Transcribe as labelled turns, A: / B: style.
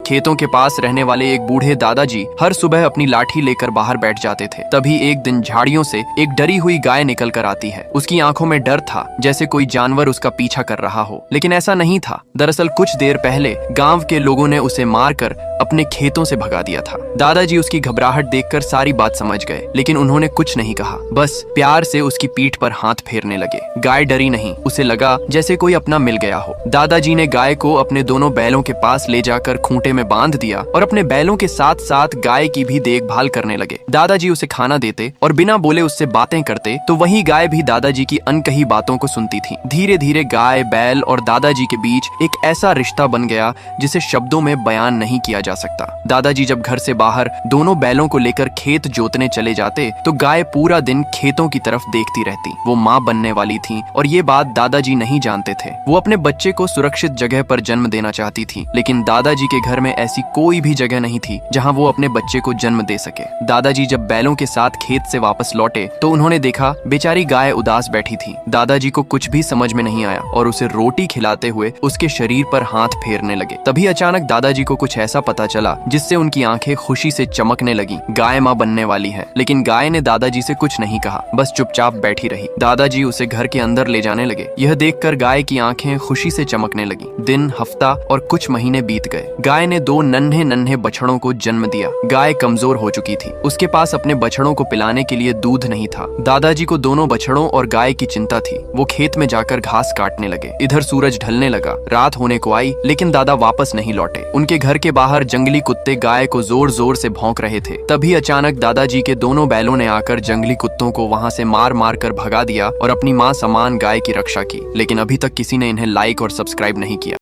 A: खेतों के पास रहने वाले एक बूढ़े दादाजी हर सुबह अपनी लाठी लेकर बाहर बैठ जाते थे। तभी एक दिन झाड़ियों से एक डरी हुई गाय निकल कर आती है। उसकी आंखों में डर था, जैसे कोई जानवर उसका पीछा कर रहा हो, लेकिन ऐसा नहीं था। दरअसल कुछ देर पहले गांव के लोगों ने उसे मारकर अपने खेतों से भगा दिया था। दादाजी उसकी घबराहट देखकर सारी बात समझ गए, लेकिन उन्होंने कुछ नहीं कहा, बस प्यार से उसकी पीठ पर हाथ फेरने लगे। गाय डरी नहीं, उसे लगा जैसे कोई अपना मिल गया हो। दादाजी ने गाय को अपने दोनों बैलों के पास ले जाकर खूंटे में बांध दिया और अपने बैलों के साथ साथ गाय की भी देखभाल करने लगे। दादाजी उसे खाना देते और बिना बोले उससे बातें करते, तो वही गाय भी दादाजी की अनकही बातों को सुनती थी। धीरे धीरे गाय, बैल और दादाजी के बीच एक ऐसा रिश्ता बन गया जिसे शब्दों में बयान नहीं किया जा सकता। दादाजी जब घर से बाहर दोनों बैलों को लेकर खेत जोतने चले जाते, तो गाय पूरा दिन खेतों की तरफ देखती रहती। वो माँ बनने वाली थी और ये बात दादाजी नहीं जानते थे। वो अपने बच्चे को सुरक्षित जगह पर जन्म देना चाहती थी, लेकिन दादाजी के घर में ऐसी कोई भी जगह नहीं थी जहाँ वो अपने बच्चे को जन्म दे सके। दादाजी जब बैलों के साथ खेत से वापस लौटे, तो उन्होंने देखा बेचारी गाय उदास बैठी थी। दादाजी को कुछ भी समझ में नहीं आया और उसे रोटी खिलाते हुए उसके शरीर पर हाथ फेरने लगे। तभी अचानक दादाजी को कुछ ऐसा पता चला जिससे उनकी आंखें खुशी से चमकने लगी। गाय माँ बनने वाली है। लेकिन गाय ने दादाजी से कुछ नहीं कहा, बस चुपचाप बैठी रही। दादाजी उसे घर के अंदर ले जाने लगे। यह देखकर गाय की आंखें खुशी से चमकने लगी। दिन, हफ्ता और कुछ महीने बीत गए। गाय ने 2 नन्हे नन्हे बछड़ों को जन्म दिया। गाय कमजोर हो चुकी थी, उसके पास अपने बछड़ों को पिलाने के लिए दूध नहीं था। दादाजी को दोनों बछड़ों और गाय की चिंता थी। वो खेत में जाकर घास काटने लगे। इधर सूरज ढलने लगा, रात होने को आई, लेकिन दादा वापस नहीं लौटे। उनके घर के बाहर जंगली कुत्ते गाय को जोर जोर से भौंक रहे थे। तभी अचानक दादाजी के दोनों बैलों ने आकर जंगली कुत्तों को वहां से मार मार कर भगा दिया और अपनी माँ समान गाय की रक्षा की। लेकिन अभी तक किसी ने इन्हें लाइक और सब्सक्राइब नहीं किया।